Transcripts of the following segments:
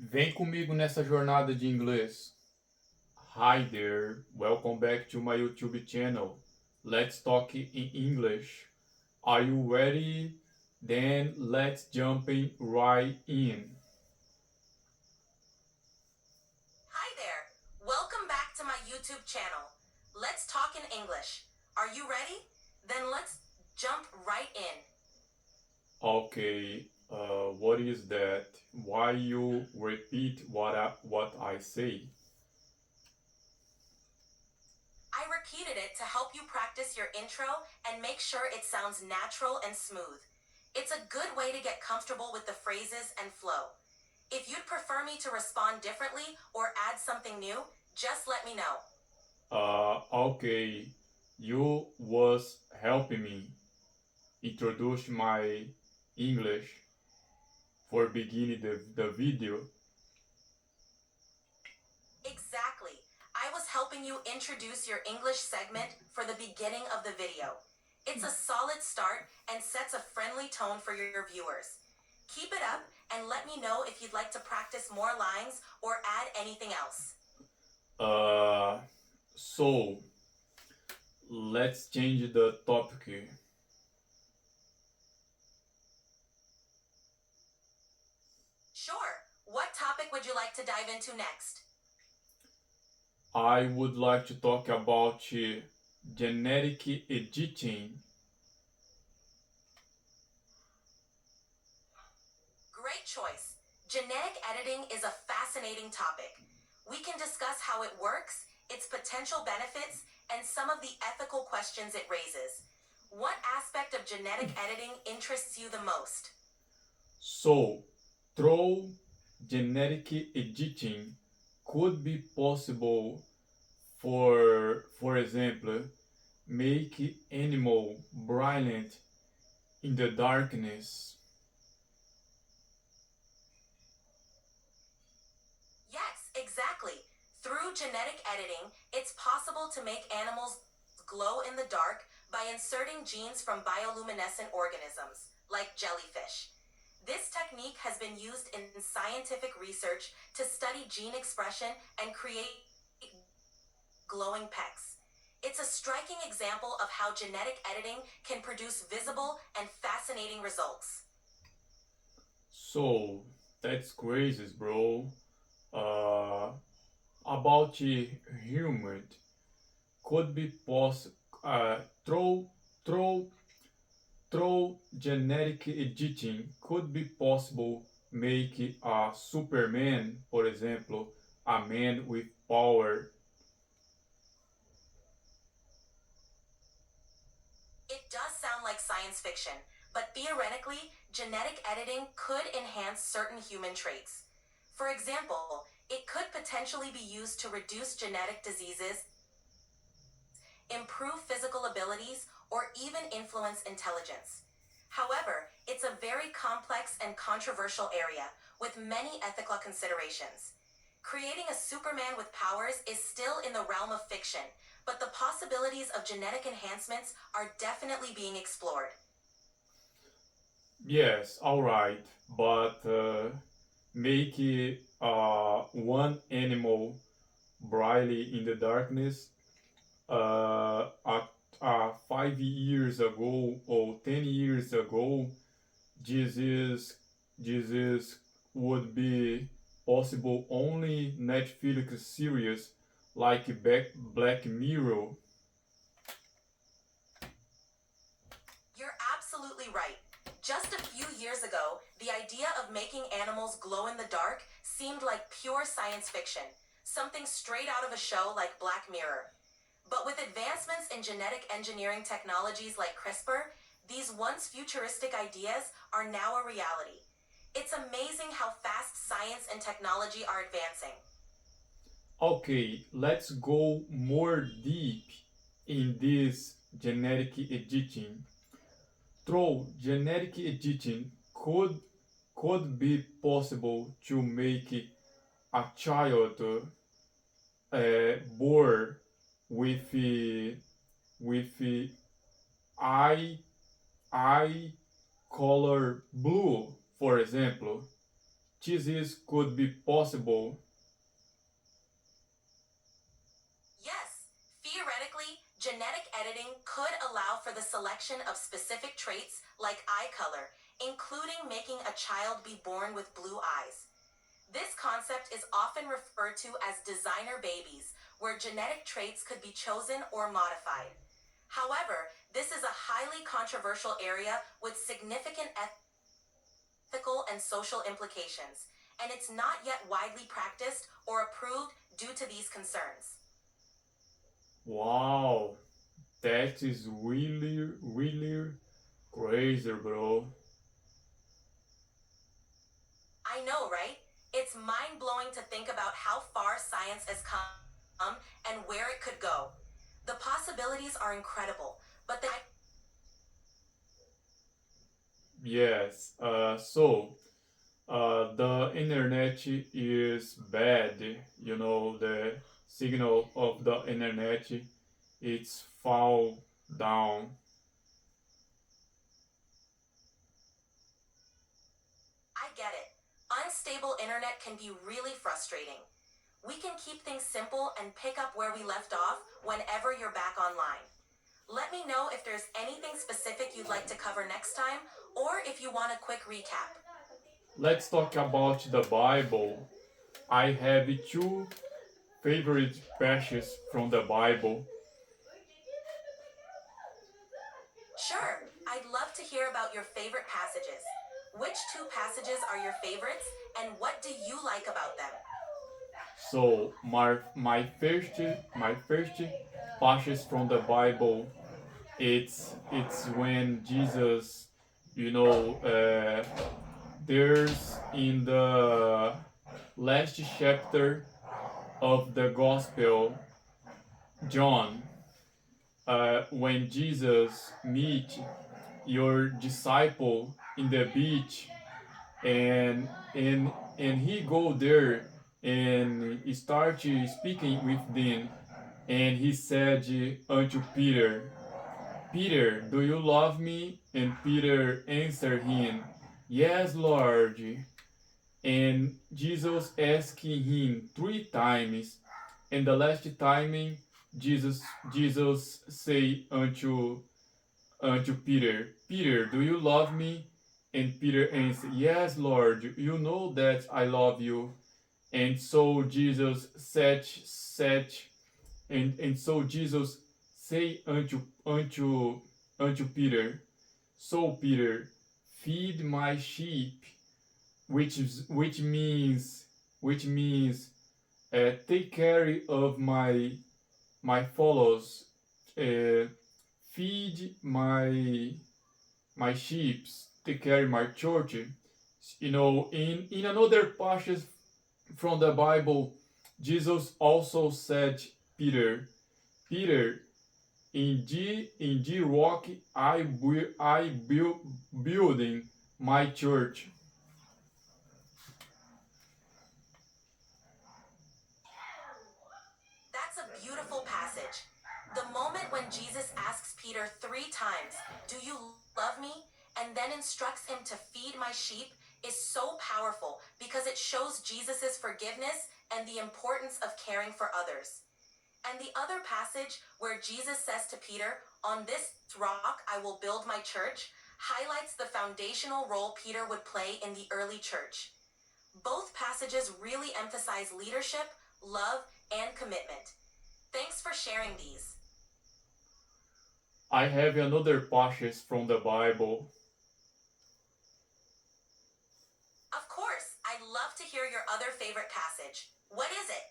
Vem comigo nessa jornada de inglês. Hi there, welcome back to my YouTube channel. Let's talk in English. Are you ready? Then let's jump in right in. Hi there. Welcome back to my YouTube channel. Let's talk in English. Are you ready? Then let's jump right in. Okay, what is that? Why you repeat what I say? I repeated it to help you practice your intro and make sure it sounds natural and smooth. It's a good way to get comfortable with the phrases and flow. If you'd prefer me to respond differently or add something new, just let me know. Okay, you was helping me introduce my English for beginning the video. Exactly. I was helping you introduce your English segment for the beginning of the video. It's a solid start and sets a friendly tone for your viewers. Keep it up and let me know if you'd like to practice more lines or add anything else. So let's change the topic. Sure. What topic would you like to dive into next? I would like to talk about genetic editing. Great choice. Genetic editing is a fascinating topic. We can discuss how it works, its potential benefits, and some of the ethical questions it raises. What aspect of genetic editing interests you the most? So, through genetic editing could be possible for example, make animal brilliant in the darkness. Yes, exactly. Through genetic editing, it's possible to make animals glow in the dark by inserting genes from bioluminescent organisms, like jellyfish. This technique has been used in scientific research to study gene expression and create glowing pecks. It's a striking example of how genetic editing can produce visible and fascinating results. So that's crazy, bro. About human could be possible through through through genetic editing could be possible make a Superman, for example, a man with power. It does sound like science fiction, but theoretically, genetic editing could enhance certain human traits. For example, it could potentially be used to reduce genetic diseases, improve physical abilities, or even influence intelligence. However, it's a very complex and controversial area with many ethical considerations. Creating a Superman with powers is still in the realm of fiction, but the possibilities of genetic enhancements are definitely being explored. Yes, all right, but make one animal brightly in the darkness. At 5 years ago or 10 years ago, this is this is would be possible only Netflix series like Black Mirror. You're absolutely right. Just a few years ago, the idea of making animals glow in the dark seemed like pure science fiction, something straight out of a show like Black Mirror. But with advancements in genetic engineering technologies like CRISPR, these once futuristic ideas are now a reality. It's amazing how fast science and technology are advancing. Okay, let's go more deep in this genetic editing. Through genetic editing could be possible to make a child born with eye color blue, for example. this could be possible? Yes, theoretically, genetic editing could allow for the selection of specific traits like eye color, including making a child be born with blue eyes. This concept is often referred to as designer babies, where genetic traits could be chosen or modified. However, this is a highly controversial area with significant ethical and social implications, and it's not yet widely practiced or approved due to these concerns. Wow, that is really, really crazy, bro. I know, right? It's mind-blowing to think about how far science has come and where it could go. The possibilities are incredible, but Yes, the internet is bad, you know, the signal of the internet, it's fall down. I get it. Unstable internet can be really frustrating. We can keep things simple and pick up where we left off whenever you're back online. Let me know if there's anything specific you'd like to cover next time, or if you want a quick recap. Let's talk about the Bible. I have two favorite passages from the Bible. Sure, I'd love to hear about your favorite passages. Which two passages are your favorites, and what do you like about them? So my first passage from the Bible, it's when Jesus, you know, there's in the last chapter of the Gospel John, when Jesus meet your disciple in the beach, and he go there and start speaking with them, and he said unto Peter, Peter, do you love me? And Peter answered him, Yes, Lord. And Jesus asking him 3 times, and the last time Jesus say unto Peter, Peter, do you love me? And Peter answered, Yes, Lord, you know that I love you. And so Jesus Jesus say unto Peter, so Peter, feed my sheep, which means take care of my follows, uh, feed my sheep, take care of my church. You know, in another passage from the Bible, Jesus also said, Peter, Peter, in the rock I building my church. That's a beautiful passage. The moment when Jesus asks Peter 3 times, Do you love me? And then instructs him to feed my sheep is so powerful because it shows Jesus' forgiveness and the importance of caring for others. And the other passage where Jesus says to Peter, On this rock I will build my church, highlights the foundational role Peter would play in the early church. Both passages really emphasize leadership, love, and commitment. Thanks for sharing these. I have another passage from the Bible. Of course, I'd love to hear your other favorite passage. What is it?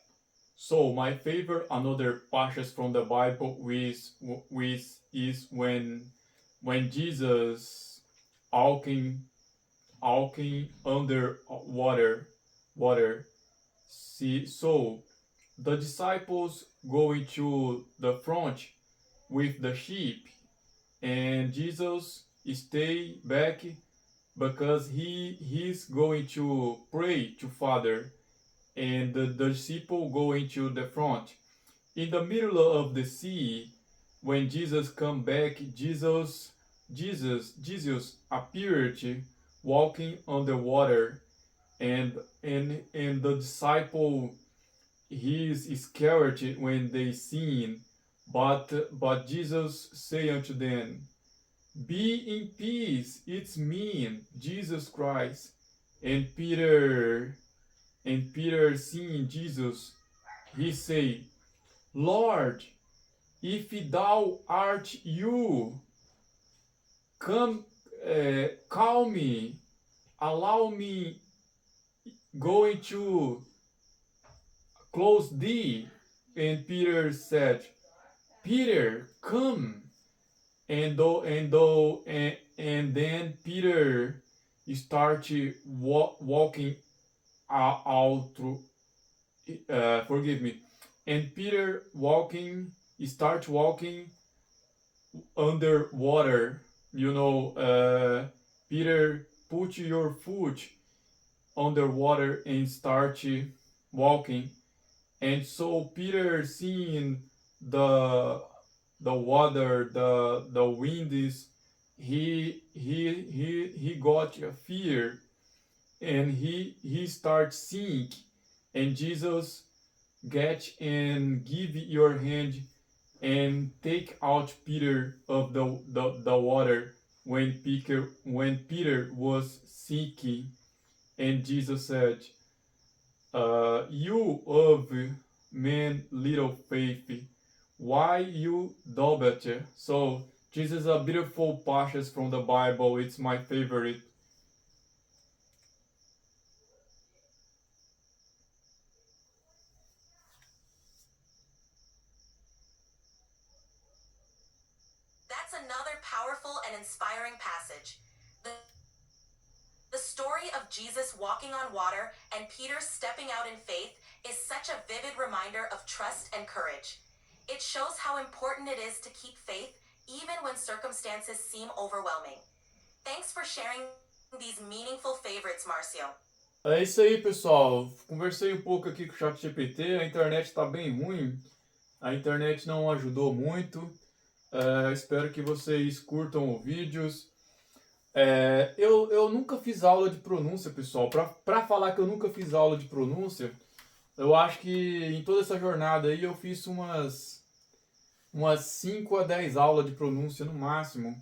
So my favorite another passage from the Bible is when Jesus walking under water. See, so the disciples going to the front with the sheep, and Jesus stay back because he's going to pray to Father, and the disciple going to the front. In the middle of the sea, when Jesus come back, Jesus appeared walking on the water, and the disciple, he is scared when they sin, but Jesus say unto them, be in peace, it's me, Jesus Christ. And Peter seeing Jesus, he say, Lord, if thou art you, come, call me, allow me going to close thee. And Peter said, Peter, come. And then Peter started walking out through. Forgive me. And Peter start walking underwater. Peter, put your foot underwater and start walking. And so Peter, seeing the water, the wind is, he got a fear, and he starts sink. And Jesus get and give your hand and take out Peter of the water when Peter was sinking. And Jesus said, you of man little faith, why you doubted? So this is a beautiful passage from the Bible. It's my favorite. That's another powerful and inspiring passage. The story of Jesus walking on water and Peter stepping out in faith is such a vivid reminder of trust and courage. It shows how important it is to keep faith even when circumstances seem overwhelming. Thanks for sharing these meaningful favorites, Marcio. É isso aí, pessoal. Conversei um pouco aqui com o ChatGPT. A internet está bem ruim. A internet não ajudou muito. Espero que vocês curtam os vídeos. Eu nunca fiz aula de pronúncia, pessoal. Para falar que eu nunca fiz aula de pronúncia, eu acho que em toda essa jornada aí eu fiz umas 5 a 10 aulas de pronúncia no máximo.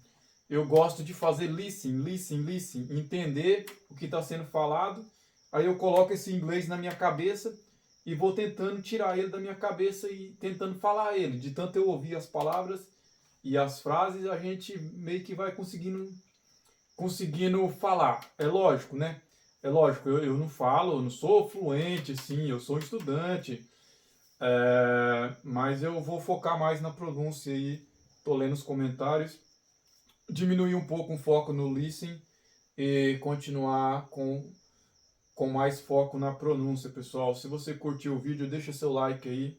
Eu gosto de fazer listen, entender o que está sendo falado. Aí eu coloco esse inglês na minha cabeça e vou tentando tirar ele da minha cabeça e tentando falar ele. De tanto eu ouvir as palavras e as frases, a gente meio que vai conseguindo falar. É lógico, né? É lógico, eu não falo, eu não sou fluente, sim, eu sou estudante. Mas eu vou focar mais na pronúncia aí. Tô lendo os comentários. Diminuir um pouco o foco no listen e continuar com mais foco na pronúncia, pessoal. Se você curtiu o vídeo, deixa seu like aí.